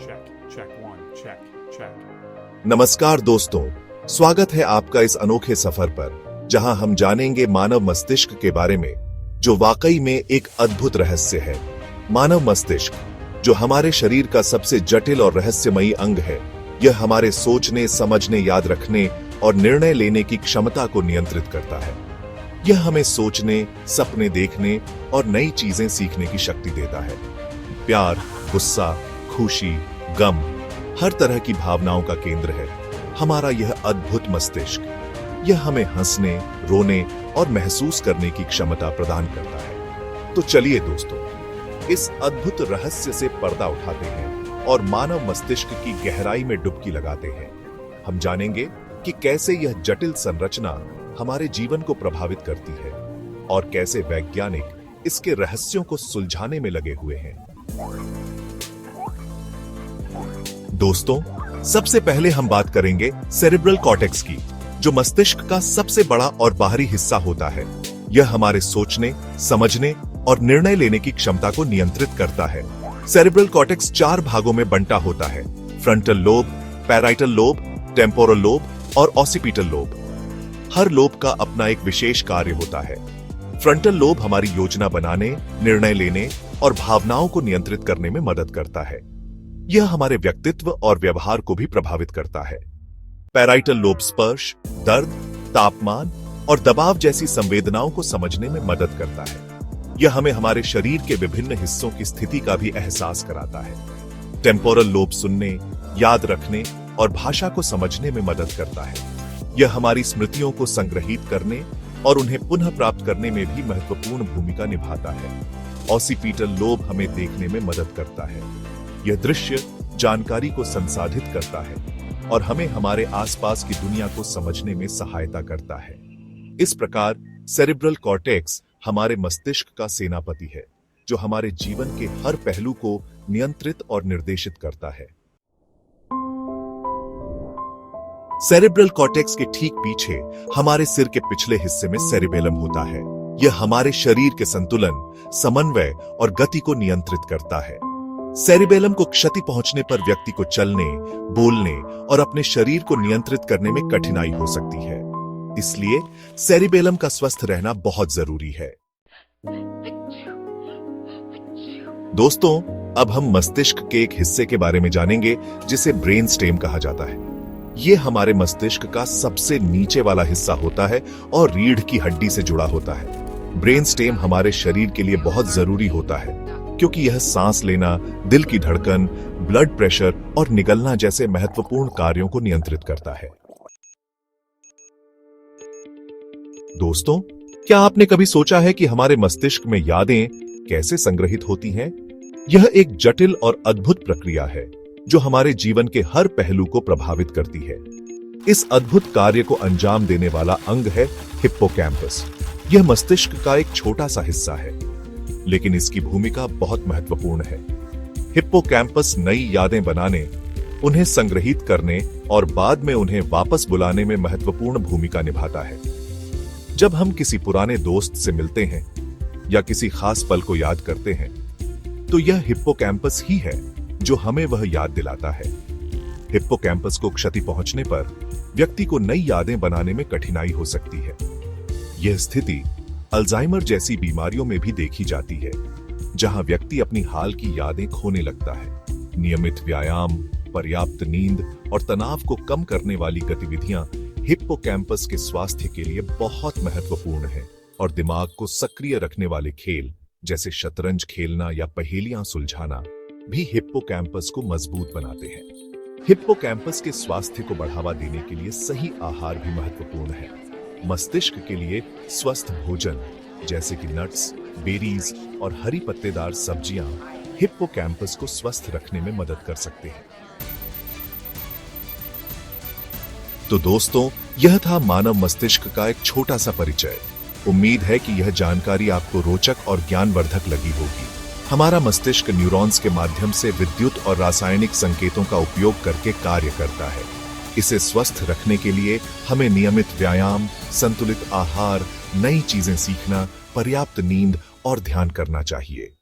check one, check. नमस्कार दोस्तों, स्वागत है आपका इस अनोखे सफर पर जहां हम जानेंगे मानव मस्तिष्क के बारे में जो वाकई में एक अद्भुत रहस्य है। मानव मस्तिष्क जो हमारे शरीर का सबसे जटिल और रहस्यमयी अंग है, यह हमारे सोचने, समझने, याद रखने और निर्णय लेने की क्षमता को नियंत्रित करता है। यह हमें सोचने, सपने देखने और नई चीजें सीखने की शक्ति देता है। प्यार, गुस्सा, खुशी, गम, हर तरह की भावनाओं का केंद्र है हमारा यह अद्भुत मस्तिष्क। यह हमें हंसने, रोने और महसूस करने की क्षमता प्रदान करता है। तो चलिए दोस्तों, इस अद्भुत रहस्य से पर्दा उठाते हैं और मानव मस्तिष्क की गहराई में डुबकी लगाते हैं। हम जानेंगे कि कैसे यह जटिल संरचना हमारे जीवन को प्रभावित करती है और कैसे वैज्ञानिक इसके रहस्यों को सुलझाने में लगे हुए हैं। दोस्तों, सबसे पहले हम बात करेंगे सेरिब्रल कॉर्टेक्स की, जो मस्तिष्क का सबसे बड़ा और बाहरी हिस्सा होता है। यह हमारे सोचने, समझने और निर्णय लेने की क्षमता को नियंत्रित करता है। सेरिब्रल कॉर्टेक्स 4 भागों में बंटा होता है: frontal lobe, parietal lobe, temporal lobe और ऑसिपिटल लोब। हर लोब का अपना एक विशेष कार्य होता है। फ्रंटल लोब हमारी योजना बनाने, निर्णय लेने और भावनाओं को नियंत्रित करने में मदद करता है। यह हमारे व्यक्तित्व और व्यवहार को भी प्रभावित करता है। पैराइटल लोब स्पर्श, दर्द, तापमान और दबाव जैसी संवेदनाओं को समझने में मदद करता है। यह हमें हमारे शरीर के विभिन्न हिस्सों की स्थिति का भी एहसास कराता है। टेम्पोरल लोब सुनने, याद रखने और भाषा को समझने में मदद करता है। यह हमारी स्मृतियों को संग्रहित करने और उन्हें पुनः प्राप्त करने में भी महत्वपूर्ण भूमिका निभाता है। ऑसिपिटल लोब हमें देखने में मदद करता है। यह दृश्य जानकारी को संसाधित करता है और हमें हमारे आसपास की दुनिया को समझने में सहायता करता है। इस प्रकार सेरिब्रल कॉर्टेक्स हमारे मस्तिष्क का सेनापति है, जो हमारे जीवन के हर पहलू को नियंत्रित और निर्देशित करता है। सेरिब्रल कॉर्टेक्स के ठीक पीछे हमारे सिर के पिछले हिस्से में सेरिबेलम होता है। यह हमारे शरीर के संतुलन, समन्वय और गति को नियंत्रित करता है। सेरिबेलम को क्षति पहुंचने पर व्यक्ति को चलने, बोलने और अपने शरीर को नियंत्रित करने में कठिनाई हो सकती है। इसलिए सेरिबेलम का स्वस्थ रहना बहुत जरूरी है। दोस्तों, अब हम मस्तिष्क के एक हिस्से के बारे में जानेंगे जिसे ब्रेन स्टेम कहा जाता है। यह हमारे मस्तिष्क का सबसे नीचे वाला हिस्सा होता है और रीढ़ की हड्डी से जुड़ा होता है। ब्रेन स्टेम हमारे शरीर के लिए बहुत जरूरी होता है क्योंकि यह सांस लेना, दिल की धड़कन, ब्लड प्रेशर और निगलना जैसे महत्वपूर्ण कार्यों को नियंत्रित करता है। दोस्तों, क्या आपने कभी सोचा है कि हमारे मस्तिष्क में यादें कैसे संग्रहित होती हैं? यह एक जटिल और अद्भुत प्रक्रिया है जो हमारे जीवन के हर पहलू को प्रभावित करती है। इस अद्भुत कार्य को अंजाम देने वाला अंग है हिप्पोकैम्पस। यह मस्तिष्क का एक छोटा सा हिस्सा है, लेकिन इसकी भूमिका बहुत महत्वपूर्ण है। हिप्पोकैम्पस नई यादें बनाने, उन्हें संग्रहित करने और बाद में उन्हें वापस बुलाने में महत्वपूर्ण भूमिका निभाता है। जब हम किसी पुराने दोस्त से मिलते हैं या किसी खास पल को याद करते हैं, तो यह हिप्पोकैम्पस ही है जो हमें वह याद दिलाता है। हिप्पोकैम्पस को क्षति पहुंचने पर व्यक्ति को नई यादें बनाने में कठिनाई हो सकती है। यह स्थिति अल्जाइमर जैसी बीमारियों में भी देखी जाती है, जहां व्यक्ति अपनी हाल की यादें खोने लगता है। नियमित व्यायाम, पर्याप्त नींद और तनाव को कम करने वाली गतिविधियां हिप्पोकैम्पस के स्वास्थ्य के लिए बहुत महत्वपूर्ण है और दिमाग को सक्रिय रखने वाले खेल जैसे शतरंज खेलना या पहेलियां सुलझाना भी हिप्पोकैम्पस को मजबूत बनाते हैं। हिप्पोकैम्पस के स्वास्थ्य को बढ़ावा देने के लिए सही आहार भी महत्वपूर्ण है। मस्तिष्क के लिए स्वस्थ भोजन जैसे कि नट्स, बेरीज और हरी पत्तेदार सब्जियां हिप्पोकैम्पस को स्वस्थ रखने में मदद कर सकते हैं। तो दोस्तों, यह था मानव मस्तिष्क का एक छोटा सा परिचय। उम्मीद है कि यह जानकारी आपको रोचक और ज्ञानवर्धक लगी होगी। हमारा मस्तिष्क न्यूरॉन्स के माध्यम से विद्युत और रासायनिक संकेतों का उपयोग करके कार्य करता है। इसे स्वस्थ रखने के लिए हमें नियमित व्यायाम, संतुलित आहार, नई चीजें सीखना, पर्याप्त नींद और ध्यान करना चाहिए।